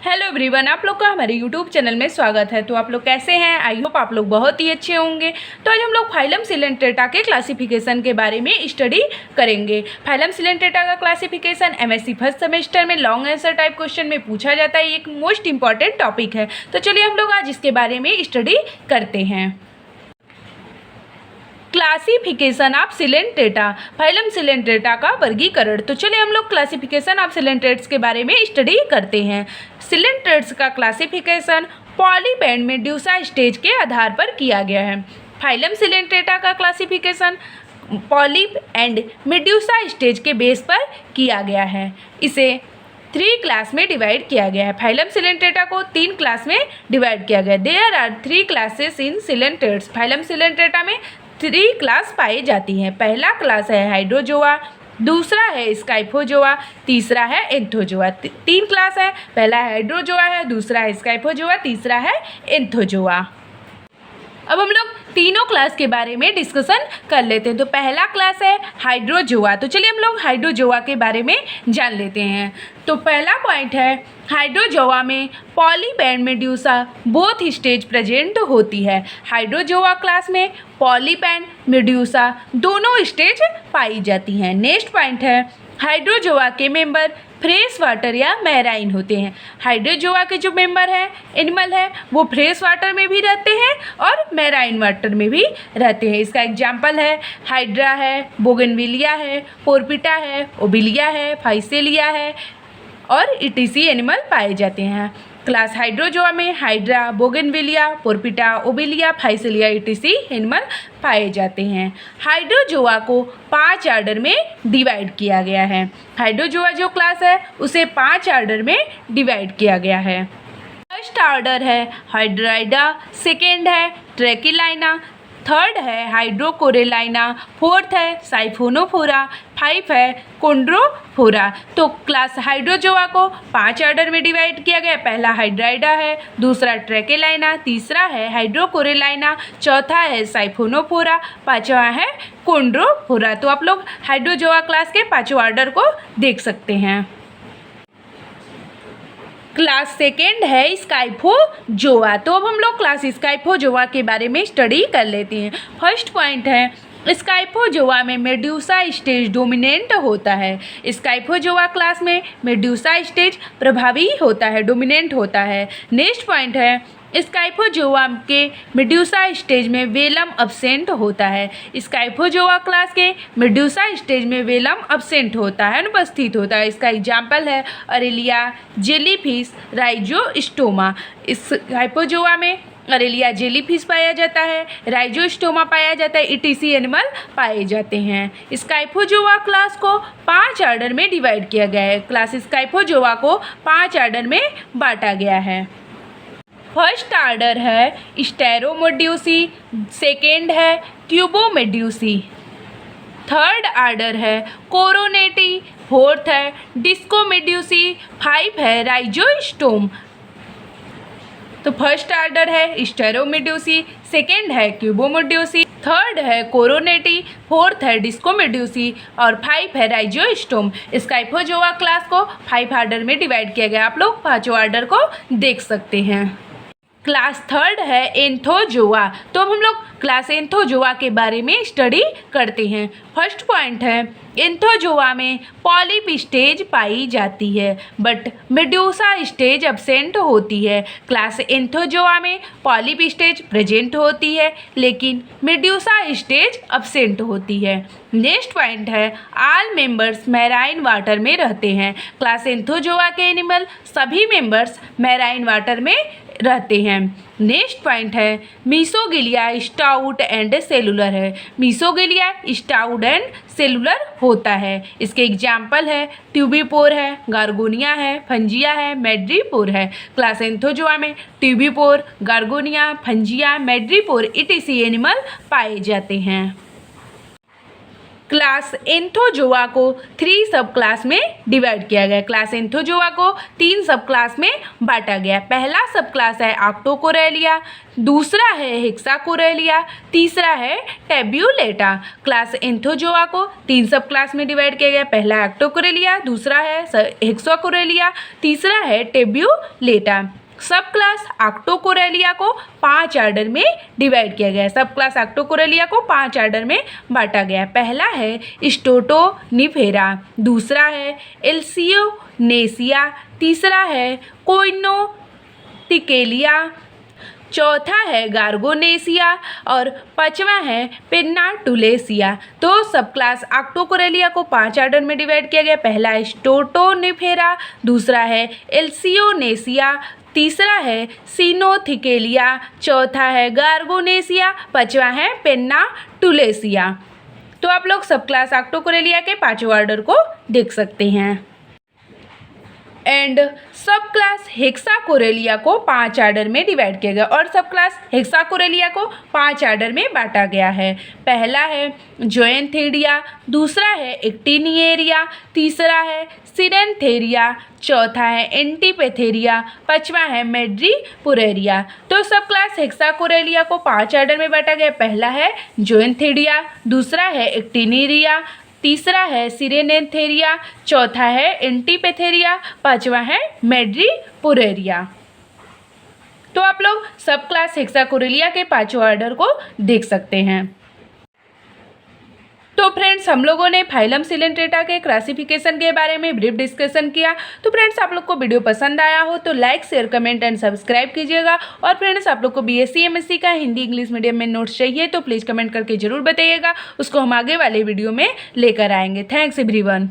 Hello everyone, आप लोग का हमारे यूट्यूब चैनल में स्वागत है। तो आप लोग कैसे हैं? आई होप आप लोग बहुत ही अच्छे होंगे। तो आज हम लोग फाइलम सिलेंट्रेटा के क्लासिफिकेशन के बारे में स्टडी करेंगे। फाइलम सिलेंट्रेटा का क्लासिफिकेशन एमएससी फर्स्ट सेमेस्टर में लॉन्ग आंसर टाइप क्वेश्चन में पूछा जाता है। एक मोस्ट इंपॉर्टेंट टॉपिक है। तो चलिए हम लोग आज इसके बारे में स्टडी करते हैं। Classification of Coelenterata, phylum Coelenterata का वर्गीकरण। तो चलिए हम लोग क्लासिफिकेशन ऑफ सिलेंट्रेट्स के बारे में स्टडी करते हैं। सिलेंट्रेट्स का classification polyp and medusa stage के आधार पर किया गया है। फाइलम सिलेंट्रेटा का classification polyp and medusa stage के बेस पर किया गया है। इसे 3 क्लास में डिवाइड किया गया है। फाइलम सिलेंट्रेटा को 3 क्लास में डिवाइड किया गया है। There are 3 classes in coelenterates. Phylum coelenterata में 3 क्लास पाई जाती हैं। पहला क्लास है हाइड्रोजोआ, दूसरा है स्काइफोजोआ, तीसरा है एंथोजोआ। 3 क्लास है, पहला हाइड्रोजोआ है, दूसरा है स्काइफोजोआ, तीसरा है एंथोजोआ। अब हम लोग तीनों क्लास के बारे में डिस्कशन कर लेते हैं। तो पहला क्लास है हाइड्रोजोआ। तो चलिए हम लोग हाइड्रोजोआ के बारे में जान लेते हैं। तो पहला पॉइंट है हाइड्रोजोआ में polyp and medusa both stage present होती है। हाइड्रोजोआ क्लास में पॉलीप एंड मेड्यूसा दोनों स्टेज पाई जाती हैं। नेक्स्ट पॉइंट है हाइड्रोजोआ के मेंबर फ्रेश वाटर या मैराइन होते हैं। हाइड्रोजोआ के जो मेंबर हैं, एनिमल है, वो फ्रेश वाटर में भी रहते हैं और मैराइन वाटर में भी रहते हैं। इसका एग्जाम्पल है हाइड्रा है, बोगनविलिया है, पोरपिटा है, ओबिलिया है, फाइसेलिया है और इटीसी एनिमल पाए जाते हैं। क्लास हाइड्रोजोआ में hydra, bougainvillea, porpita, obelia, physalia, etc animal पाए जाते हैं। हाइड्रोजोआ को 5 ऑर्डर में डिवाइड किया गया है। हाइड्रोजोआ जो क्लास है उसे 5 ऑर्डर में डिवाइड किया गया है। फर्स्ट ऑर्डर है हाइड्राइडा, सेकेंड है ट्रैकिलाइना, थर्ड है हाइड्रोकोरेलाइना, फोर्थ है साइफोनोफोरा, 5 है कोंड्रोफोरा। तो क्लास हाइड्रोजोआ को 5 ऑर्डर में डिवाइड किया गया। पहला हाइड्राइडा है, दूसरा ट्रैकेलाइना, तीसरा है हाइड्रोकोरेलाइना, चौथा है साइफोनोफोरा, पांचवा है कोंड्रोफोरा। तो आप लोग हाइड्रोजोआ क्लास के 5 ऑर्डर को देख सकते हैं। क्लास सेकेंड है स्काइफोजोआ। तो अब हम लोग क्लास स्काइफोजोआ के बारे में स्टडी कर लेते हैं। फर्स्ट पॉइंट है स्काइफोजोआ में मेड्यूसा स्टेज डोमिनेंट होता है। स्काइफोजोआ क्लास में मेड्यूसा स्टेज प्रभावी होता है, डोमिनेंट होता है। नेक्स्ट पॉइंट है स्काइफोजोआ के मेड्यूसा स्टेज में वेलम अब्सेंट होता है। स्काइफोजोआ क्लास के मेड्यूसा स्टेज में वेलम अब्सेंट होता है, अनुपस्थित होता है। इसका एग्जाम्पल है अरेलिया, जेलीफिश, राइजोस्टोमा। स्काइफोजोआ में अरेलिया जेलीफिश पाया जाता है, राइजोस्टोमा पाया जाता है, इटीसी एनिमल पाए जाते हैं। स्काइफोजोआ क्लास को 5 ऑर्डर में डिवाइड किया गया है। क्लास स्काइफोजोआ को 5 ऑर्डर में बांटा गया है। फर्स्ट ऑर्डर है स्टेरोमेड्यूसी, सेकेंड है ट्यूबोमेड्यूसी, थर्ड ऑर्डर है कोरोनेटी, फोर्थ है डिस्कोमेड्यूसी, 5 है राइजोस्टोम। तो फर्स्ट ऑर्डर है स्टेरोमेड्यूसी, सेकेंड है क्यूबोमेड्यूसी, थर्ड है कोरोनेटी, फोर्थ है डिस्कोमेड्यूसी और 5 है राइजोस्टोम। स्काइफोजोआ क्लास को 5 ऑर्डर में डिवाइड किया गया। आप लोग 5 ऑर्डर को देख सकते हैं। क्लास थर्ड है एंथोजोआ। तो अब हम लोग क्लास एंथोजोआ के बारे में स्टडी करते हैं। फर्स्ट पॉइंट है एंथोजोआ में पॉलीप स्टेज पाई जाती है बट मेड्यूसा स्टेज अब्सेंट होती है। क्लास एंथोजोआ में पॉलीप स्टेज प्रेजेंट होती है लेकिन मेड्यूसा स्टेज अब्सेंट होती है। नेक्स्ट पॉइंट है ऑल मेंबर्स मैराइन वाटर में रहते हैं। क्लास एंथोजोआ के एनिमल सभी मेंबर्स मैराइन वाटर में रहते हैं। नेक्स्ट पॉइंट है मीसोगिलिया स्टाउट एंड सेलुलर है। मीसोगिलिया स्टाउट एंड सेलुलर होता है। इसके एग्जाम्पल है ट्यूबिपोर है, गार्गोनिया है, फंजिया है, मैड्रीपोर है। क्लास एंथोजोआ में ट्यूबिपोर, गार्गोनिया, फंजिया, मैड्रीपोर इटीसी एनिमल पाए जाते हैं। क्लास एंथोजोआ को 3 सब क्लास में डिवाइड किया गया। क्लास एंथोजोआ को 3 सब क्लास में बांटा गया। पहला सब क्लास है आक्टोकोरेलिया, दूसरा है हेक्साकोरेलिया, तीसरा है टेब्यूलेटा। क्लास एंथोजोआ को 3 सब क्लास में डिवाइड किया गया। पहला आक्टोकोरेलिया, दूसरा है हेक्साकोरेलिया, तीसरा है टेब्यूलेटा। सब क्लास आक्टोकोरेलिया को 5 ऑर्डर में डिवाइड किया गया है। सब क्लास आक्टोकोरेलिया को 5 ऑर्डर में बांटा गया है। पहला है स्टोटोनिफेरा, दूसरा है एल्सियोनेसिया, तीसरा है कोइनोटिकेलिया, चौथा है गार्गोनेसिया और पांचवा है पेन्नाटुलेसिया। तो सब क्लास आक्टोकोरेलिया को 5 ऑर्डर में डिवाइड किया गया। पहला है स्टोटोनिफेरा, दूसरा है एल्सियोनेसिया, तीसरा है सिनोथिकेलिया, चौथा है गार्गोनेसिया, पांचवा है पेन्नाटुलेसिया। तो आप लोग सब क्लास आक्टोकोरेलिया के 5 ऑर्डर को देख सकते हैं। एंड सब क्लास हेक्साकोरेलिया को 5 ऑर्डर में डिवाइड किया गया और सब क्लास हेक्साकोरेलिया को 5 ऑर्डर में बांटा गया है। पहला है जोएंथेरिया, दूसरा है एक्टिनिएरिया, तीसरा है सिरेंथेरिया, चौथा है एंटीपेथेरिया, पांचवा है मेड्रीपुरेरिया। तो सब क्लास हेक्साकोरेलिया को 5 ऑर्डर में बांटा गया। पहला है जोएंथेरिया, दूसरा है एक्टिनिएरिया, तीसरा है सिरेनेथेरिया, चौथा है एंटीपेथेरिया, पांचवा है मेड्रीपुरेरिया। तो आप लोग सब क्लास हेक्साकोरेलिया के 5 ऑर्डर को देख सकते हैं। तो फ्रेंड्स हम लोगों ने फाइलम सिलेंट्रेटा के क्लासिफिकेशन के बारे में ब्रीफ डिस्कशन किया। तो फ्रेंड्स आप लोग को वीडियो पसंद आया हो तो like share comment and subscribe कीजिएगा। और फ्रेंड्स आप लोग को बीएससी एमएससी का हिंदी इंग्लिश मीडियम में नोट्स चाहिए तो प्लीज़ कमेंट करके ज़रूर बताइएगा, उसको हम आगे वाले वीडियो में लेकर आएंगे। Thanks everyone.